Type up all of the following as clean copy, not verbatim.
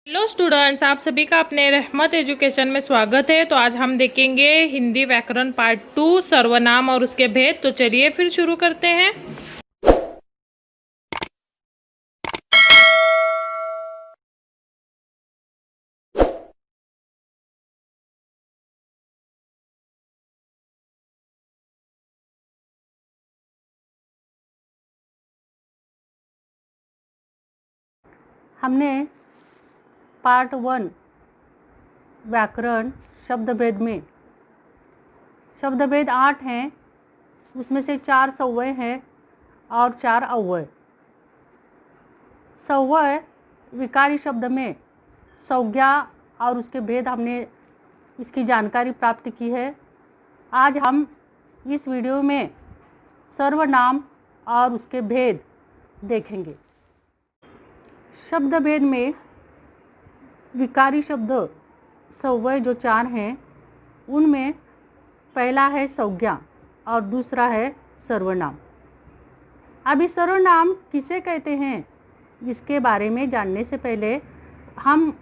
Hello students, आप सभी का अपने रहमत एजुकेशन में स्वागत है। तो आज हम देखेंगे हिंदी व्याकरण पार्ट 2 सर्वनाम और उसके भेद। तो चलिए फिर शुरू करते हैं। हमने पार्ट 1 व्याकरण शब्दभेद में शब्दभेद 8 हैं, उसमें से 4 सव्वय हैं और 4 अव्यय। सव्वय विकारी शब्द में संज्ञा और उसके भेद हमने इसकी जानकारी प्राप्त की है। आज हम इस वीडियो में सर्वनाम और उसके भेद देखेंगे। शब्दभेद में विकारी शब्द सव्वय जो 4 हैं, उनमें पहला है संज्ञा और दूसरा है सर्वनाम। अभी सर्वनाम किसे कहते हैं, इसके बारे में जानने से पहले हम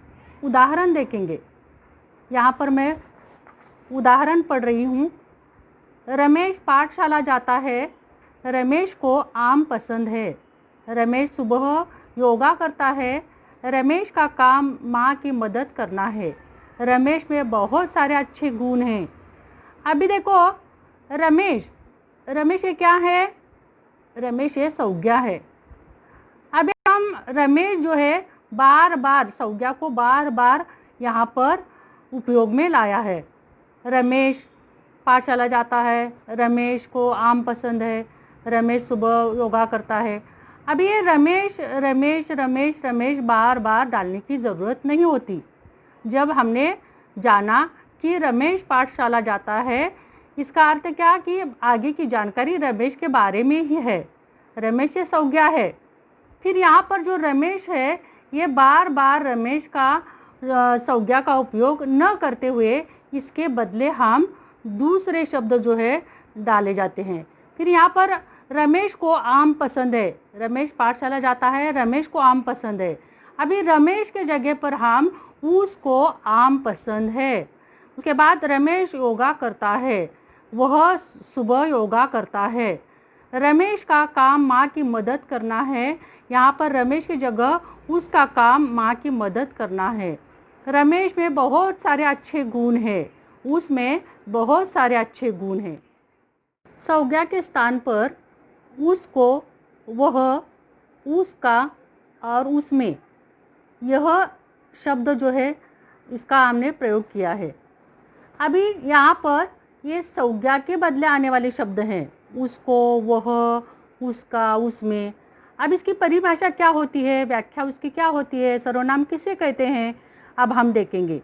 उदाहरण देखेंगे। यहाँ पर मैं उदाहरण पढ़ रही हूँ। रमेश पाठशाला जाता है। रमेश को आम पसंद है। रमेश सुबह योगा करता है। रमेश का काम माँ की मदद करना है। रमेश में बहुत सारे अच्छे गुण हैं। अभी देखो, रमेश ये क्या है? रमेश ये संज्ञा है। अभी हम रमेश जो है बार बार संज्ञा को बार बार यहाँ पर उपयोग में लाया है। रमेश पाठशाला जाता है। रमेश को आम पसंद है। रमेश सुबह योगा करता है। अब ये रमेश रमेश रमेश रमेश बार बार डालने की ज़रूरत नहीं होती। जब हमने जाना कि रमेश पाठशाला जाता है, इसका अर्थ क्या कि आगे की जानकारी रमेश के बारे में ही है। रमेश ये संज्ञा है। फिर यहाँ पर जो रमेश है, ये बार बार रमेश का संज्ञा का उपयोग न करते हुए इसके बदले हम दूसरे शब्द जो है डाले जाते हैं। फिर यहाँ पर रमेश को आम पसंद है। रमेश पाठशाला जाता है। रमेश को आम पसंद है। अभी रमेश के जगह पर हम उसको आम पसंद है। उसके बाद रमेश योगा करता है। वह सुबह योगा करता है। रमेश का काम माँ की मदद करना है। यहाँ पर रमेश की जगह उसका काम माँ की मदद करना है। रमेश में बहुत सारे अच्छे गुण हैं। उसमें बहुत सारे अच्छे गुण हैं। संज्ञा के स्थान पर उसको, वह, उसका और उसमें, यह शब्द जो है इसका हमने प्रयोग किया है। अभी यहाँ पर ये संज्ञा के बदले आने वाले शब्द हैं। उसको, वह, उसका, उसमें। अब इसकी परिभाषा क्या होती है, व्याख्या उसकी क्या होती है, सर्वनाम किसे कहते हैं, अब हम देखेंगे।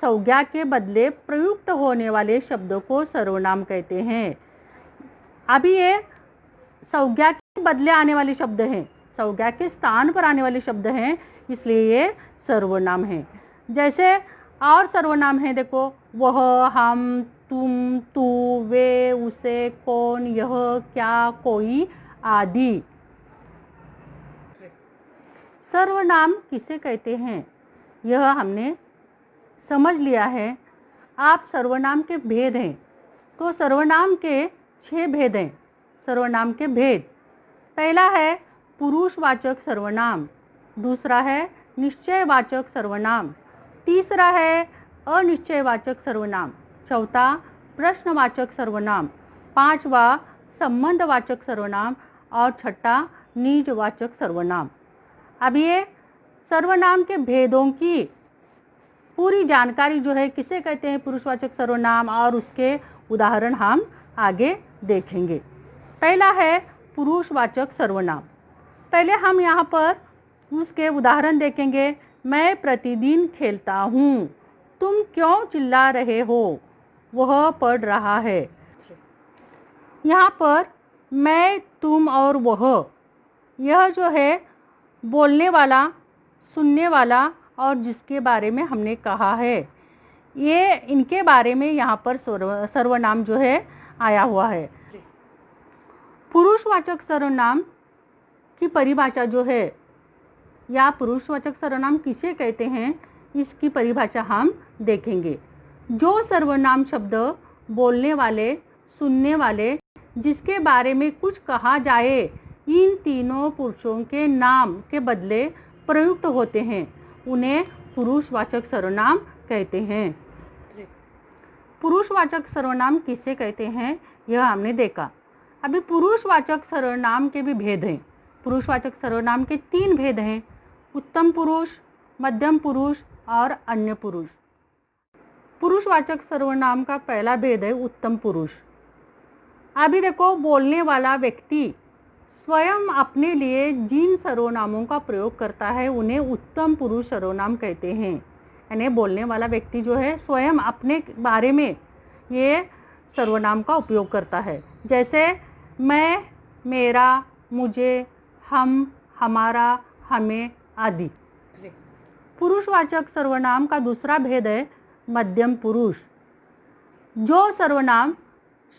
संज्ञा के बदले प्रयुक्त होने वाले शब्द को सर्वनाम कहते हैं। अभी ये संज्ञा के बदले आने वाले शब्द हैं, संज्ञा के स्थान पर आने वाले शब्द हैं, इसलिए ये सर्वनाम हैं। जैसे और सर्वनाम है, देखो, वह, हम, तुम, तू, वे, उसे, कौन, यह, क्या, कोई आदि। सर्वनाम किसे कहते हैं, यह हमने समझ लिया है। आप सर्वनाम के भेद हैं, तो सर्वनाम के 6 भेद हैं। सर्वनाम के भेद, पहला है पुरुषवाचक सर्वनाम, दूसरा है निश्चयवाचक सर्वनाम, तीसरा है अनिश्चयवाचक सर्वनाम, चौथा प्रश्नवाचक सर्वनाम, पांचवा संबंधवाचक सर्वनाम और छठा निजवाचक सर्वनाम। अब ये सर्वनाम के भेदों की पूरी जानकारी जो है किसे कहते हैं, पुरुषवाचक सर्वनाम, और उसके उदाहरण हम आगे देखेंगे। पहला है पुरुषवाचक सर्वनाम। पहले हम यहाँ पर उसके उदाहरण देखेंगे। मैं प्रतिदिन खेलता हूँ। तुम क्यों चिल्ला रहे हो? वह पढ़ रहा है। यहाँ पर मैं, तुम और वह, यह जो है बोलने वाला, सुनने वाला और जिसके बारे में हमने कहा है, ये इनके बारे में यहाँ पर सर्वनाम जो है आया हुआ है। पुरुषवाचक सर्वनाम की परिभाषा जो है, या पुरुषवाचक सर्वनाम किसे कहते हैं, इसकी परिभाषा हम देखेंगे। जो सर्वनाम शब्द बोलने वाले, सुनने वाले, जिसके बारे में कुछ कहा जाए, इन तीनों पुरुषों के नाम के बदले प्रयुक्त होते हैं, उन्हें पुरुषवाचक सर्वनाम कहते हैं। पुरुषवाचक सर्वनाम किसे कहते हैं, यह हमने देखा। अभी पुरुषवाचक सर्वनाम के भी भेद हैं। पुरुषवाचक सर्वनाम के 3 भेद हैं, उत्तम पुरुष, मध्यम पुरुष और अन्य पुरुष। पुरुषवाचक सर्वनाम का पहला भेद है उत्तम पुरुष। अभी देखो, बोलने वाला व्यक्ति स्वयं अपने लिए जिन सर्वनामों का प्रयोग करता है, उन्हें उत्तम पुरुष सर्वनाम कहते हैं। यानी बोलने वाला व्यक्ति जो है स्वयं अपने बारे में ये सर्वनाम का उपयोग करता है, जैसे मैं, मेरा, मुझे, हम, हमारा, हमें आदि। पुरुषवाचक सर्वनाम का दूसरा भेद है मध्यम पुरुष। जो सर्वनाम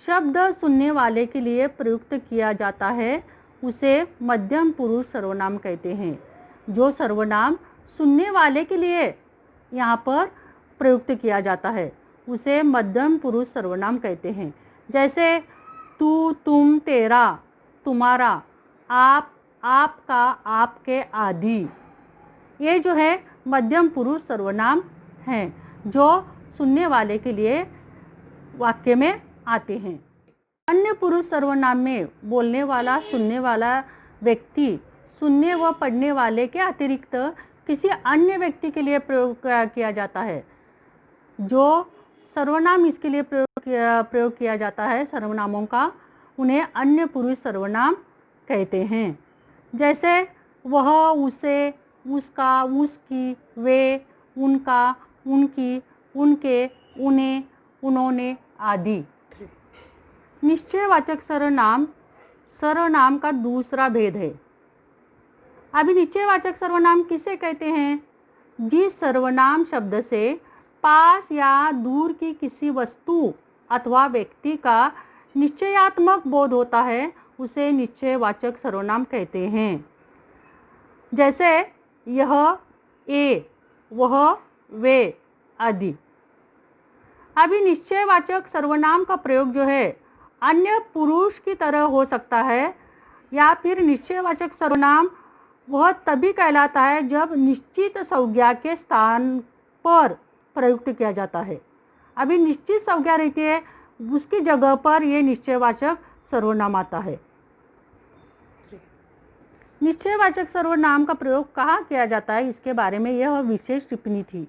शब्द सुनने वाले के लिए प्रयुक्त किया जाता है, उसे मध्यम पुरुष सर्वनाम कहते हैं। जो सर्वनाम सुनने वाले के लिए यहाँ पर प्रयुक्त किया जाता है, उसे मध्यम पुरुष सर्वनाम कहते हैं। जैसे तू, तुम, तेरा, तुम्हारा, आप, आपका, आपके आदि। ये जो है मध्यम पुरुष सर्वनाम हैं, जो सुनने वाले के लिए वाक्य में आते हैं। अन्य पुरुष सर्वनाम में बोलने वाला, सुनने वाला व्यक्ति सुनने व पढ़ने वाले के अतिरिक्त किसी अन्य व्यक्ति के लिए प्रयोग किया जाता है। जो सर्वनाम इसके लिए प्रयोग किया जाता है सर्वनामों का, उन्हें अन्य पुरुष सर्वनाम कहते हैं। जैसे वह, उसे, उसका, उसकी, वे, उनका, उनकी, उनके, उन्हें, उन्होंने आदि। निश्चयवाचक सर्वनाम सर्वनाम का दूसरा भेद है। अभी निश्चयवाचक सर्वनाम किसे कहते हैं, जिस सर्वनाम शब्द से पास या दूर की किसी वस्तु अथवा व्यक्ति का निश्चयात्मक बोध होता है, उसे निश्चयवाचक सर्वनाम कहते हैं। जैसे यह, ए, वह, वे आदि। अभी निश्चयवाचक सर्वनाम का प्रयोग जो है अन्य पुरुष की तरह हो सकता है, या फिर निश्चयवाचक सर्वनाम वह तभी कहलाता है जब निश्चित संज्ञा के स्थान पर प्रयुक्त किया जाता है। अभी निश्चित संज्ञा रहती है, उसकी जगह पर यह निश्चयवाचक सर्वनाम आता है। निश्चयवाचक सर्वनाम का प्रयोग कहाँ किया जाता है, इसके बारे में यह विशेष टिप्पणी थी।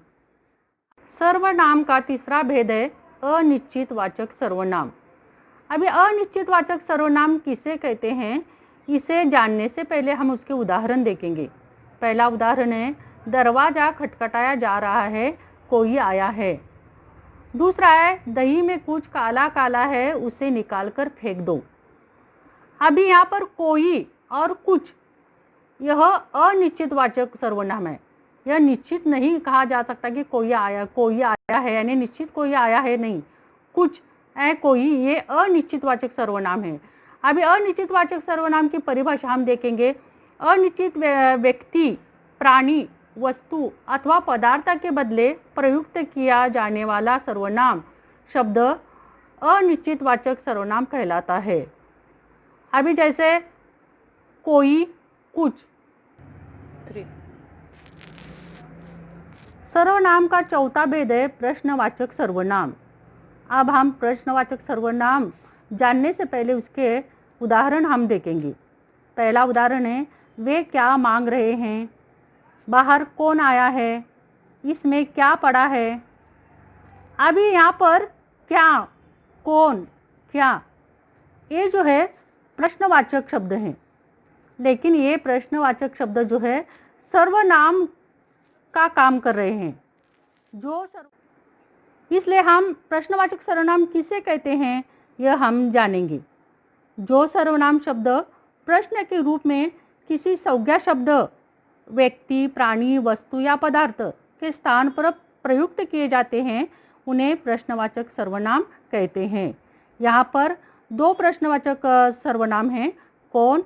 सर्वनाम का तीसरा भेद है अनिश्चितवाचक सर्वनाम। अभी अनिश्चितवाचक सर्वनाम किसे कहते हैं, इसे जानने से पहले हम उसके उदाहरण देखेंगे। पहला उदाहरण है, दरवाजा खटखटाया जा रहा है, कोई आया है। दूसरा है, दही में कुछ काला काला है, उसे निकालकर फेंक दो। अभी यहाँ पर कोई और कुछ, यह अनिश्चितवाचक सर्वनाम है। यह निश्चित नहीं कहा जा सकता कि कोई आया है, यानी निश्चित कोई आया है नहीं, कुछ है कोई, ये अनिश्चितवाचक सर्वनाम है। अभी अनिश्चितवाचक सर्वनाम की परिभाषा हम देखेंगे। अनिश्चित व्यक्ति, प्राणी, वस्तु अथवा पदार्थ के बदले प्रयुक्त किया जाने वाला सर्वनाम शब्द अनिश्चितवाचक सर्वनाम कहलाता है। अभी जैसे कोई, कुछ। सर्वनाम का चौथा भेद है प्रश्नवाचक सर्वनाम। अब हम प्रश्नवाचक सर्वनाम जानने से पहले उसके उदाहरण हम देखेंगे। पहला उदाहरण है, वे क्या मांग रहे हैं, बाहर कौन आया है, इसमें क्या पड़ा है। अभी यहाँ पर क्या, कौन, क्या, ये जो है प्रश्नवाचक शब्द हैं, लेकिन ये प्रश्नवाचक शब्द जो है सर्वनाम का काम कर रहे हैं। इसलिए हम प्रश्नवाचक सर्वनाम किसे कहते हैं, यह हम जानेंगे। जो सर्वनाम शब्द प्रश्न के रूप में किसी संज्ञा शब्द, व्यक्ति, प्राणी, वस्तु या पदार्थ के स्थान पर प्रयुक्त किए जाते हैं, उन्हें प्रश्नवाचक सर्वनाम कहते हैं। यहाँ पर 2 प्रश्नवाचक सर्वनाम हैं, कौन,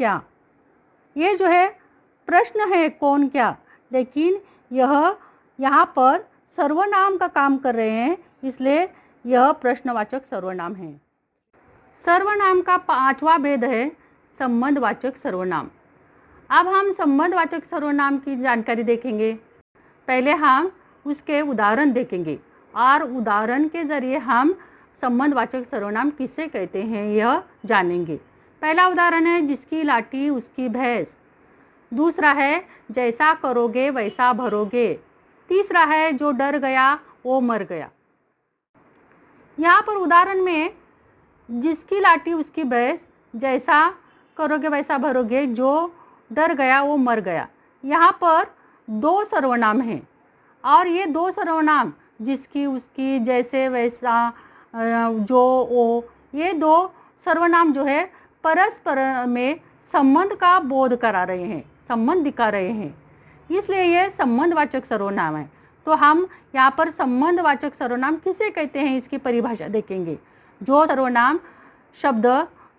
क्या। ये जो है प्रश्न है कौन क्या, लेकिन यह यहाँ पर सर्वनाम का काम कर रहे हैं, इसलिए यह प्रश्नवाचक सर्वनाम है। सर्वनाम का 5वां भेद है संबंधवाचक सर्वनाम। अब हम संबंधवाचक सर्वनाम की जानकारी देखेंगे। पहले हम उसके उदाहरण देखेंगे और उदाहरण के जरिए हम संबंधवाचक सर्वनाम किसे कहते हैं यह जानेंगे। पहला उदाहरण है जिसकी लाठी उसकी भैंस। दूसरा है जैसा करोगे वैसा भरोगे। तीसरा है जो डर गया वो मर गया। यहाँ पर उदाहरण में जिसकी लाठी उसकी भैंस, जैसा करोगे वैसा भरोगे, जो डर गया वो मर गया, यहाँ पर 2 सर्वनाम हैं और ये 2 सर्वनाम जिसकी उसकी जैसे वैसा जो वो, ये 2 सर्वनाम जो है परस्पर में संबंध का बोध करा रहे हैं, संबंध दिखा रहे हैं, इसलिए ये संबंधवाचक सर्वनाम है। तो हम यहाँ पर संबंधवाचक सर्वनाम किसे कहते हैं इसकी परिभाषा देखेंगे। जो सर्वनाम शब्द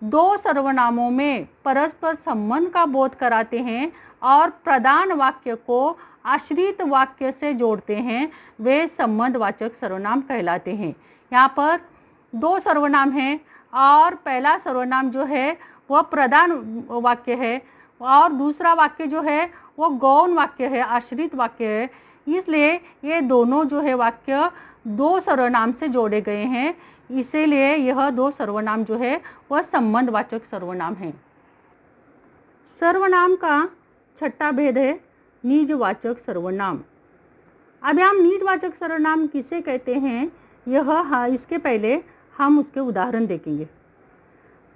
2 सर्वनामों में परस्पर संबंध का बोध कराते हैं और प्रधान वाक्य को आश्रित वाक्य से जोड़ते हैं, वे संबंधवाचक सर्वनाम कहलाते हैं। यहाँ पर 2 सर्वनाम हैं और पहला सर्वनाम जो है वह प्रधान वाक्य है और दूसरा वाक्य जो है वो गौण वाक्य है, आश्रित वाक्य है, इसलिए ये दोनों जो है वाक्य 2 सर्वनाम से जोड़े गए हैं, इसीलिए यह 2 सर्वनाम जो है वह संबंधवाचक सर्वनाम है। सर्वनाम का 6ठा भेद है निजवाचक सर्वनाम। अब हम निजवाचक सर्वनाम किसे कहते हैं यह इसके पहले हम उसके उदाहरण देखेंगे।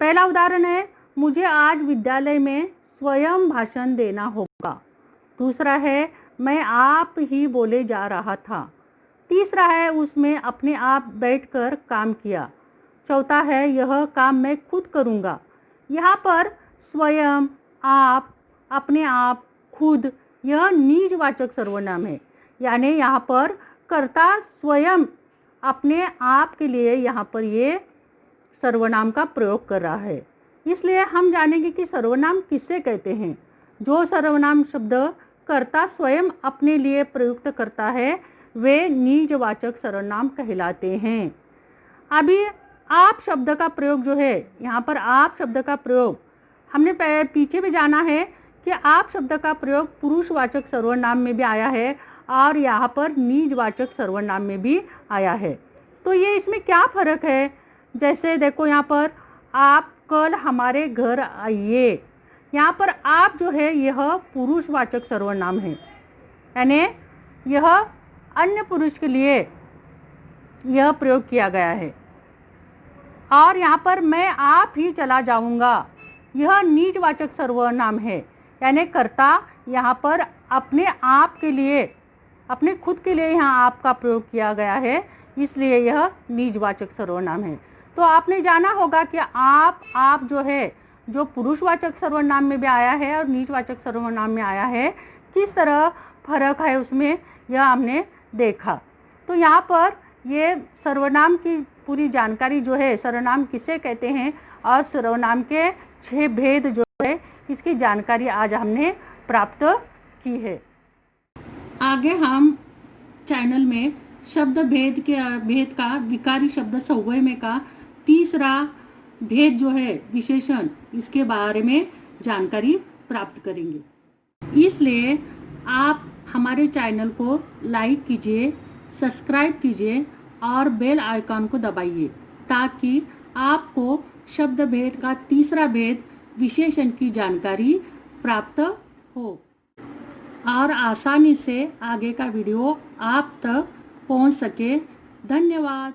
पहला उदाहरण है मुझे आज विद्यालय में स्वयं भाषण देना होगा। दूसरा है मैं आप ही बोले जा रहा था। तीसरा है उसमें अपने आप बैठकर काम किया। चौथा है यह काम मैं खुद करूँगा। यहाँ पर स्वयं, आप, अपने आप, खुद यह निजवाचक सर्वनाम है, यानी यहाँ पर कर्ता स्वयं अपने आप के लिए यहाँ पर ये सर्वनाम का प्रयोग कर रहा है, इसलिए हम जानेंगे कि सर्वनाम किसे कहते हैं। जो सर्वनाम शब्द कर्ता स्वयं अपने लिए प्रयुक्त करता है वे निजवाचक सर्वनाम कहलाते हैं। अभी आप शब्द का प्रयोग जो है, यहाँ पर आप शब्द का प्रयोग हमने पीछे भी जाना है कि आप शब्द का प्रयोग पुरुषवाचक सर्वनाम में भी आया है और यहाँ पर निजवाचक सर्वनाम में भी आया है। तो ये इसमें क्या फ़र्क है, जैसे देखो यहाँ पर आप कल हमारे घर आइए, यहाँ पर आप जो है यह पुरुषवाचक सर्वनाम है, यानी यह अन्य पुरुष के लिए यह प्रयोग किया गया है। और यहाँ पर मैं आप ही चला जाऊँगा, यह निजवाचक सर्वनाम है, यानी कर्ता यहाँ पर अपने आप के लिए, अपने खुद के लिए यहाँ आप का प्रयोग किया गया है, इसलिए यह निजवाचक सर्वनाम है। तो आपने जाना होगा कि आप जो है जो पुरुषवाचक सर्वनाम में भी आया है और निजवाचक सर्वनाम में आया है, किस तरह फर्क है उसमें यह हमने देखा। तो यहाँ पर ये सर्वनाम की पूरी जानकारी जो है, सर्वनाम किसे कहते हैं और सर्वनाम के 6 भेद जो है इसकी जानकारी आज हमने प्राप्त की है। आगे हम चैनल में शब्द भेद का विकारी शब्द सव्वय में का 3रा भेद जो है विशेषण, इसके बारे में जानकारी प्राप्त करेंगे। इसलिए आप हमारे चैनल को लाइक कीजिए, सब्सक्राइब कीजिए और बेल आइकॉन को दबाइए ताकि आपको शब्द भेद का 3रा भेद विशेषण की जानकारी प्राप्त हो और आसानी से आगे का वीडियो आप तक पहुंच सके। धन्यवाद।